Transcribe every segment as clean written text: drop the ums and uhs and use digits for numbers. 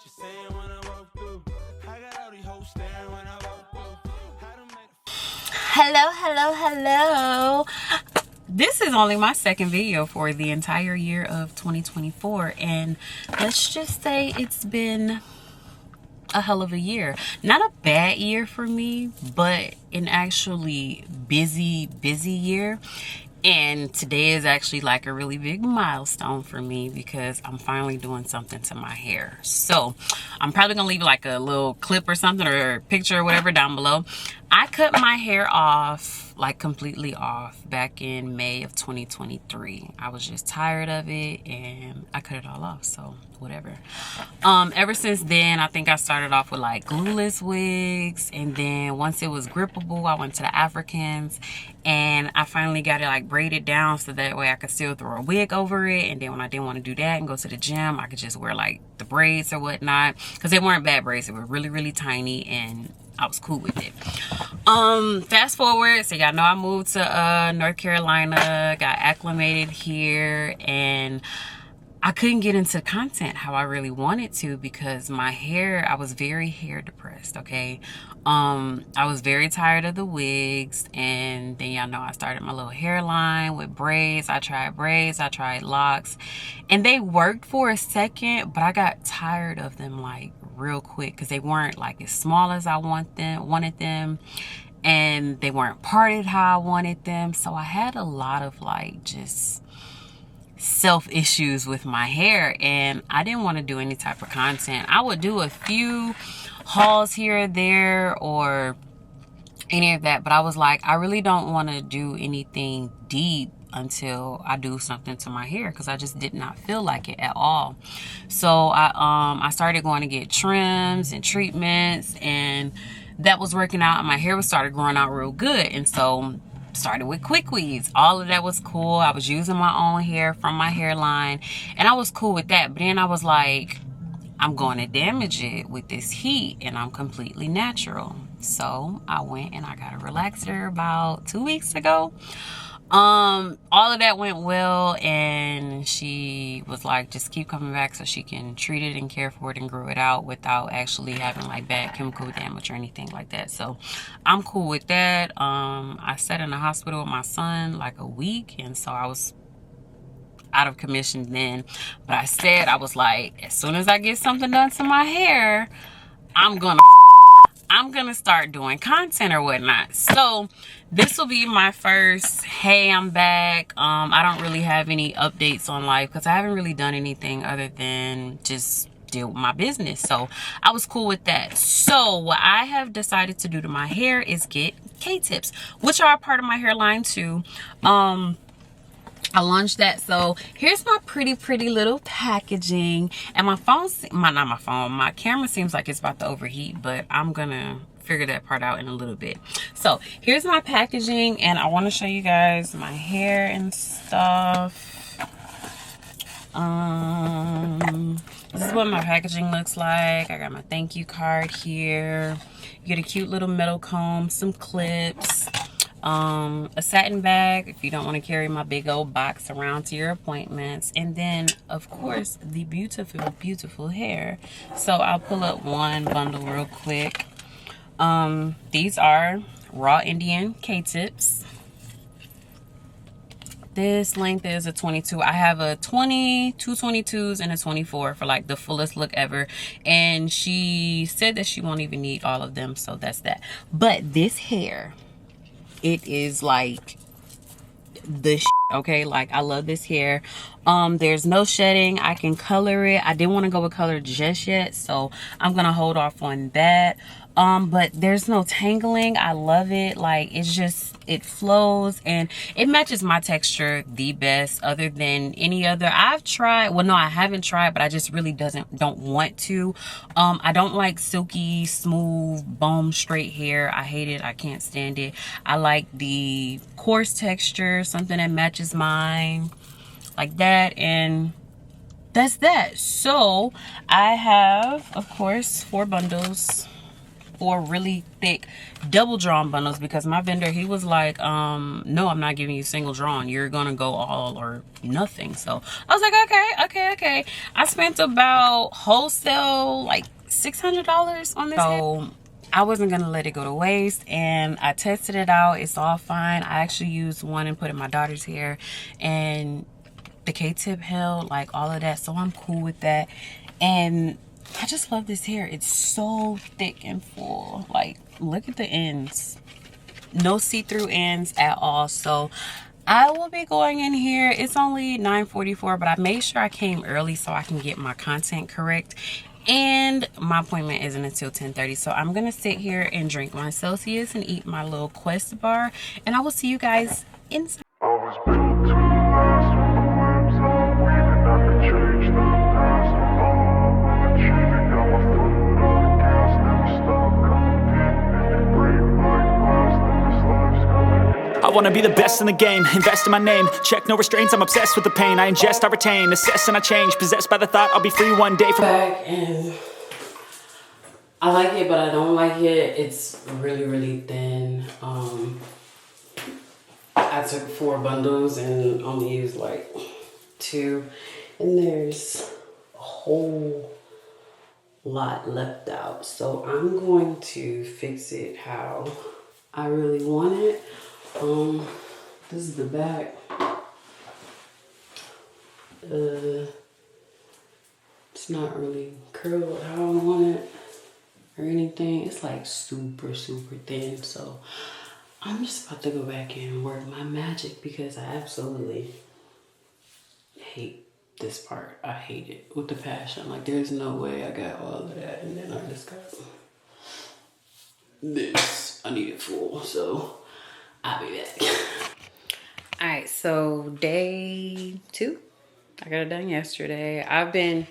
you saying when I walk through. I got all these hoes staring when I walk through. Hello. This is only my second video for the entire year of 2024, and let's just say it's been a hell of a year. Not a bad year for me, but an actually busy year. And today is actually like a really big milestone for me because I'm finally doing something to my hair. So I'm probably gonna leave like a little clip or something, or a picture or whatever down below. I cut my hair off, like completely off, back in May of 2023. I was just tired of it and I cut it all off, so whatever. Ever since then, I think I started off with like glueless wigs, and then once it was grippable, I went to the Africans, and I finally got it like braided down so that way I could still throw a wig over it. And then when I didn't want to do that and go to the gym, I could just wear like the braids or whatnot, because they weren't bad braids. They were really tiny, and I was cool with it. Fast forward, so y'all know I moved to North Carolina, got acclimated here, and I couldn't get into content how I really wanted to because my hair, I was very hair depressed, okay? I was very tired of the wigs, and then y'all know I started my little hairline with braids. I tried locks, and they worked for a second, but I got tired of them like real quick because they weren't like as small as I wanted them, and they weren't parted how I wanted them. So I had a lot of like just self issues with my hair, and I didn't want to do any type of content. I would do a few hauls here or there or any of that, but I was like, I really don't want to do anything deep until I do something to my hair, because I just did not feel like it at all. So I started going to get trims and treatments, and that was working out, and my hair was started growing out real good. And so started with quick weaves. All of that was cool. I was using my own hair from my hairline, and I was cool with that. But then I was like, I'm going to damage it with this heat, and I'm completely natural. So I went and I got a relaxer about 2 weeks ago. All of that went well, and she was like, just keep coming back so she can treat it and care for it and grow it out without actually having like bad chemical damage or anything like that. So I'm cool with that. I sat in the hospital with my son like a week, and so I was out of commission then. But I was like, as soon as I get something done to my hair, I'm gonna start doing content or whatnot. So this will be my first, hey, I'm back. I don't really have any updates on life because I haven't really done anything other than just deal with my business. So I was cool with that. So what I have decided to do to my hair is get K-tips, which are a part of my hairline too. I launched that. So here's my pretty little packaging, and my camera seems like it's about to overheat, but I'm gonna figure that part out in a little bit. So here's my packaging, and I want to show you guys my hair and stuff. This is what my packaging looks like. I got my thank you card here. You get a cute little metal comb, some clips, a satin bag if you don't want to carry my big old box around to your appointments, and then of course the beautiful hair. So I'll pull up one bundle real quick. These are raw Indian K-tips. This length is a 22. I have a 20, two 22s, and a 24 for like the fullest look ever. And she said that she won't even need all of them, so that's that. But this hair, it is like the shit, okay? Like, I love this hair. There's no shedding. I can color it. I didn't want to go with color just yet, so I'm gonna hold off on that. But there's no tangling. I love it. Like, it's just, it flows and it matches my texture the best, other than any other I've tried. Well, no, I haven't tried, but I just really don't want to. I don't like silky smooth bone straight hair. I hate it. I can't stand it. I like the coarse texture, something that matches mine, like that. And that's that. So I have, of course, 4 bundles. 4 really thick double drawn bundles because my vendor, he was like, no, I'm not giving you single drawn. You're gonna go all or nothing. So I was like, okay. I spent about wholesale like $600 on this. So I wasn't gonna let it go to waste, and I tested it out. It's all fine. I actually used one and put in my daughter's hair, and the K-tip held, like all of that, so I'm cool with that. And I just love this hair. It's so thick and full. Like, look at the ends. No see-through ends at all. So I will be going in here. It's only 9:44, but I made sure I came early so I can get my content correct. And my appointment isn't until 10:30. So I'm going to sit here and drink my Celsius and eat my little Quest bar. And I will see you guys inside. I wanna be the best in the game, invest in my name, check no restraints, I'm obsessed with the pain, I ingest, I retain, assess and I change, possessed by the thought I'll be free one day from back. And I like it, but I don't like it. It's really thin. I took 4 bundles and only used like 2, and there's a whole lot left out, so I'm going to fix it how I really want it. This is the back. It's not really curled how I want it or anything. It's like super thin, so I'm just about to go back and work my magic because I absolutely hate this part. I hate it with the passion. Like, there's no way I got all of that and then I just got this. I need it full, so I'll be back. All right, so day 2. I got it done yesterday. I've been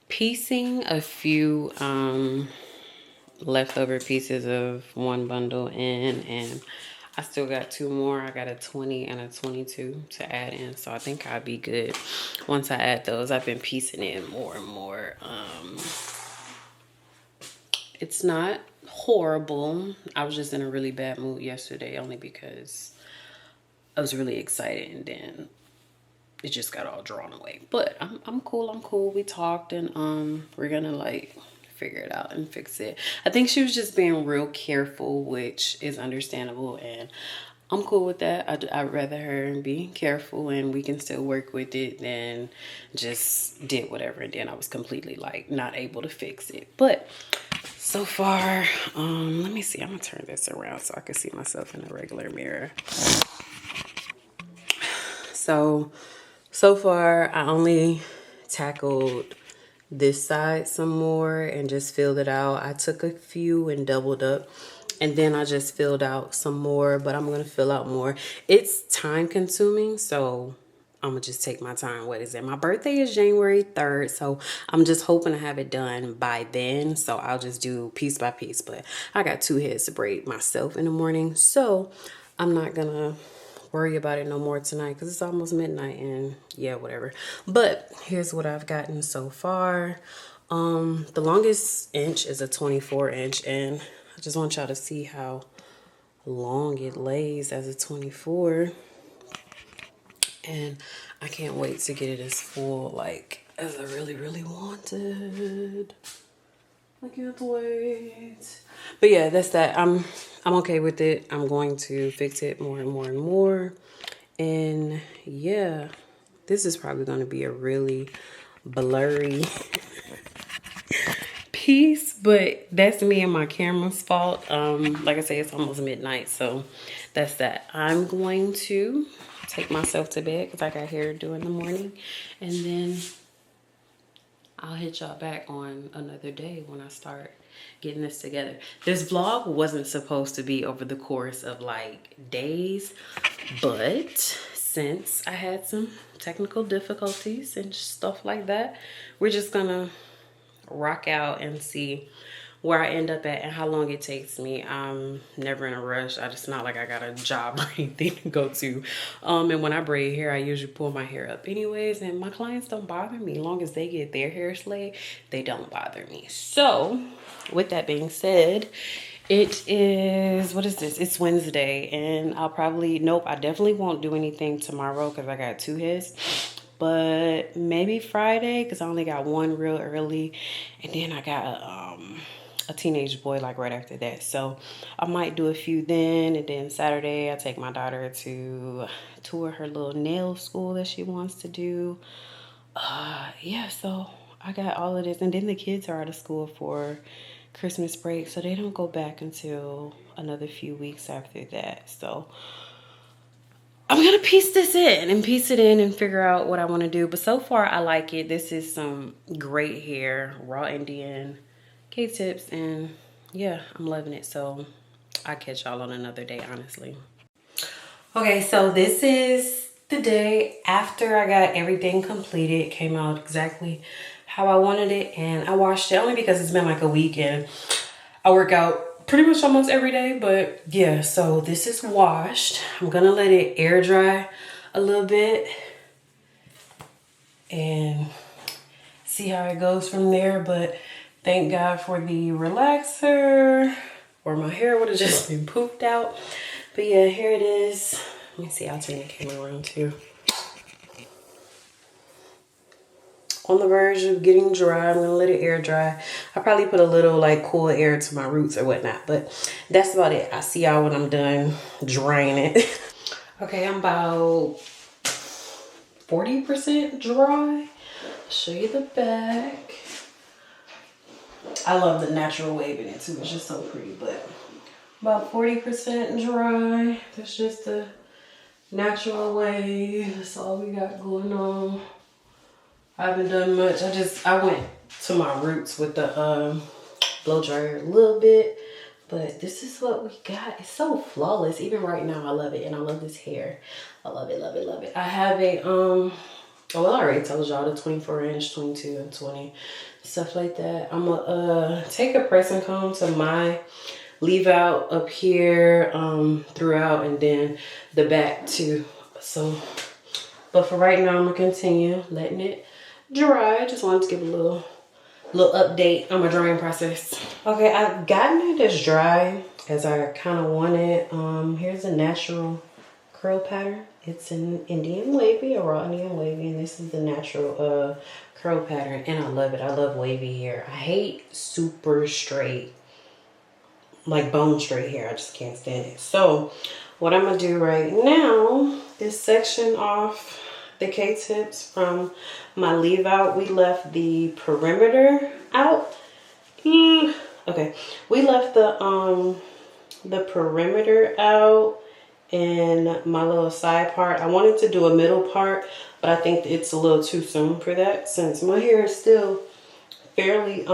piecing a few leftover pieces of one bundle in, and I still got 2 more. I got a 20 and a 22 to add in, so I think I'll be good once I add those. I've been piecing in more and more. It's not horrible. I was just in a really bad mood yesterday only because I was really excited and then it just got all drawn away. But I'm cool. We talked and we're gonna like figure it out and fix it. I think she was just being real careful, which is understandable, and I'm cool with that. I'd rather her be careful and we can still work with it than just did whatever and then I was completely like not able to fix it. But so far, let me see. I'm gonna turn this around so I can see myself in a regular mirror. So far I only tackled this side some more and just filled it out. I took a few and doubled up, and then I just filled out some more, but I'm gonna fill out more. It's time consuming, so I'm gonna just take my time. What is it? My birthday is January 3rd, so I'm just hoping to have it done by then. So I'll just do piece by piece, but I got 2 heads to braid myself in the morning, so I'm not gonna worry about it no more tonight because it's almost midnight and yeah, whatever. But here's what I've gotten so far. The longest inch is a 24 inch, and I just want y'all to see how long it lays as a 24. And I can't wait to get it as full, like, as I really wanted. I can't wait. But yeah, that's that. I'm okay with it. I'm going to fix it more and more. And yeah, this is probably going to be a really blurry piece, but that's me and my camera's fault. Like I say, it's almost midnight, so that's that. I'm going to take myself to bed because I got hair to do in the morning, and then I'll hit y'all back on another day when I start getting this together. This vlog wasn't supposed to be over the course of like days, but since I had some technical difficulties and stuff like that, we're just gonna rock out and see where I end up at and how long it takes me. I'm never in a rush. I just not like I got a job or anything to go to. And when I braid hair, I usually pull my hair up anyways, and my clients don't bother me. As long as they get their hair slayed, they don't bother me. So with that being said, it is, what is this? It's Wednesday, and I'll probably, nope, I definitely won't do anything tomorrow because I got 2 heads. But maybe Friday because I only got 1 real early, and then I got a teenage boy like right after that. So I might do a few then, and then Saturday I take my daughter to tour her little nail school that she wants to do. Yeah, so I got all of this, and then the kids are out of school for Christmas break, so they don't go back until another few weeks after that. So I'm gonna piece this in and figure out what I want to do. But so far I like it. This is some great hair, raw Indian K-tips, and yeah, I'm loving it. So I'll catch y'all on another day, honestly. Okay, so this is the day after I got everything completed. It came out exactly how I wanted it, and I washed it only because it's been like a week and I work out pretty much almost every day. But yeah, so this is washed. I'm gonna let it air dry a little bit and see how it goes from there. But thank God for the relaxer, or my hair would have just been poofed out. But yeah, here it is. Let me see, I'll turn the camera around too. On the verge of getting dry. I'm gonna let it air dry. I probably put a little like cool air to my roots or whatnot, but that's about it. I'll see y'all when I'm done drying it. Okay, I'm about 40% dry. I'll show you the back. I love the natural wave in it too. It's just so pretty, but about 40% dry. That's just the natural wave. That's all we got going on. I haven't done much. I went to my roots with the blow dryer a little bit, but this is what we got. It's so flawless. Even right now, I love it, and I love this hair. I love it, love it, love it. I have a well, I already told y'all the 24-inch, 22, and 20, stuff like that. I'm gonna take a pressing comb to my leave out up here throughout, and then the back too. So, but for right now, I'm gonna continue letting it dry. Just wanted to give a little update on my drying process. Okay, I've gotten it as dry as I kind of wanted. Here's a natural curl pattern. It's an Indian wavy, a raw Indian wavy, and this is the natural curl pattern, and I love it. I love wavy hair. I hate super straight, like bone straight hair. I just can't stand it. So what I'm gonna do right now is section off the K-tips from my leave out. We left the perimeter out. Okay, we left the perimeter out and my little side part. I wanted to do a middle part, but I think it's a little too soon for that since my hair is still fairly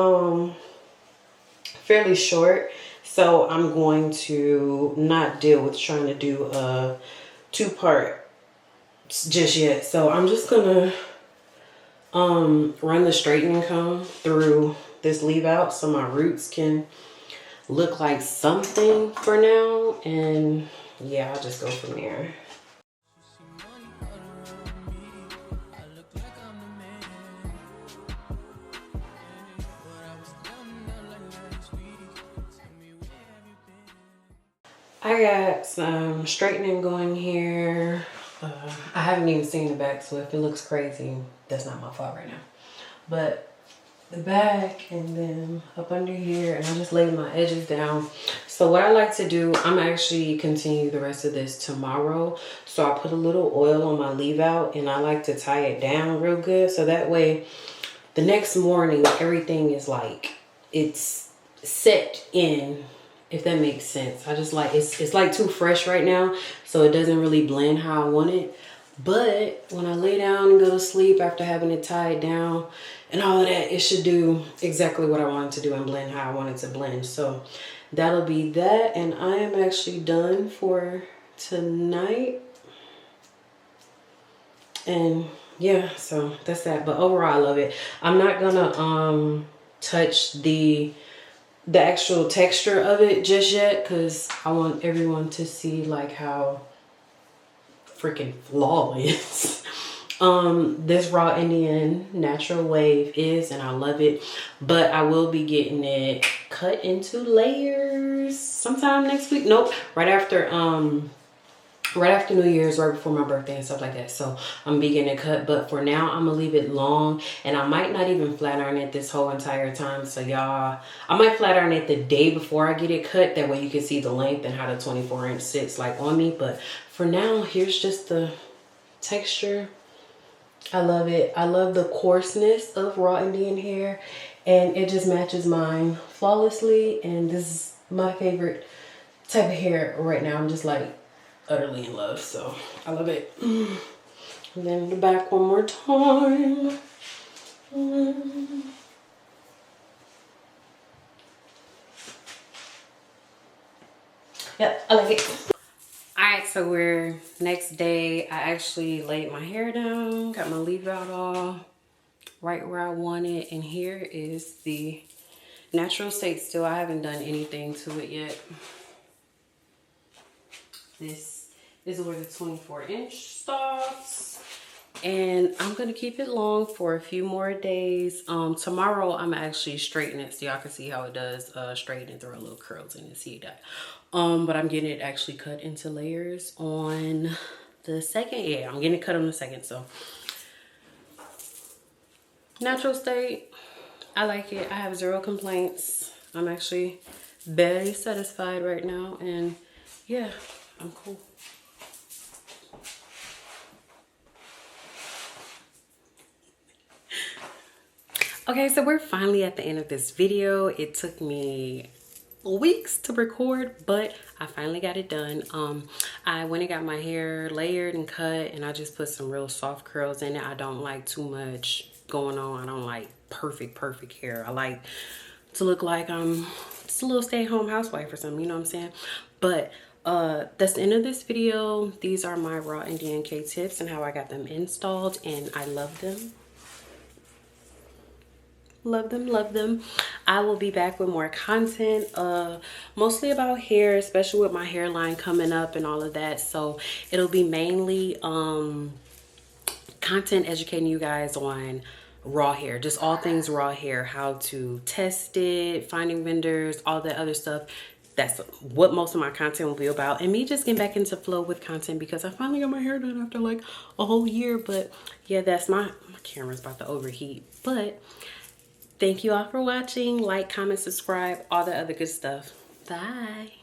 short. So I'm going to not deal with trying to do a 2-part just yet. So I'm just gonna run the straightening comb through this leave out so my roots can look like something for now, and yeah, I'll just go from there. I got some straightening going here. I haven't even seen the back, so if it looks crazy, that's not my fault right now. But the back, and then up under here, and I just laid my edges down. So what I like to do, I'm actually continue the rest of this tomorrow. So I put a little oil on my leave out, and I like to tie it down real good, so that way the next morning everything is like it's set in, if that makes sense. I just like, it's like too fresh right now, so it doesn't really blend how I want it. But when I lay down and go to sleep after having it tied down and all of that, it should do exactly what I wanted to do and blend how I wanted to blend. So that'll be that, and I am actually done for tonight. And yeah, so that's that. But overall, I love it. I'm not gonna touch the the actual texture of it just yet, because I want everyone to see like how freaking flawless this raw Indian natural wave is, and I love it. But I will be getting it cut into layers sometime next week. Nope, right after New Year's, right before my birthday and stuff like that. So I'm be getting it cut, but for now I'm gonna leave it long, and I might not even flat iron it this whole entire time. So y'all, I might flat iron it the day before I get it cut, that way you can see the length and how the 24-inch sits like on me. But for now, here's just the texture. I love it. I love the coarseness of raw Indian hair, and it just matches mine flawlessly, and this is my favorite type of hair right now. I'm just like utterly in love, so I love it. And then the back one more time. Yep, I like it. Alright, so we're next day. I actually laid my hair down, got my leave out all right where I want it, and here is the natural state still. I haven't done anything to it yet. This is where the 24-inch stops, and I'm gonna keep it long for a few more days. Tomorrow I'm actually straighten it so y'all can see how it does. Straighten it, throw a little curls in and see that. But I'm getting it actually cut into layers on the 2nd. Yeah, I'm getting it cut on the 2nd. So natural state, I like it. I have 0 complaints. I'm actually very satisfied right now, and yeah, I'm cool. Okay, so we're finally at the end of this video. It took me weeks to record, but I finally got it done. I went and got my hair layered and cut, and I just put some real soft curls in it. I don't like too much going on. I don't like perfect hair. I like to look like I'm just a little stay-at-home housewife or something, you know what I'm saying? But that's the end of this video. These are my raw Indian K tips and how I got them installed, and I love them. Love them. I will be back with more content, mostly about hair, especially with my hairline coming up and all of that. So it'll be mainly content educating you guys on raw hair, just all things raw hair, how to test it, finding vendors, all that other stuff. That's what most of my content will be about, and me just getting back into flow with content because I finally got my hair done after like a whole year. But yeah, that's my camera's about to overheat. But thank you all for watching. Like, comment, subscribe, all the other good stuff. Bye.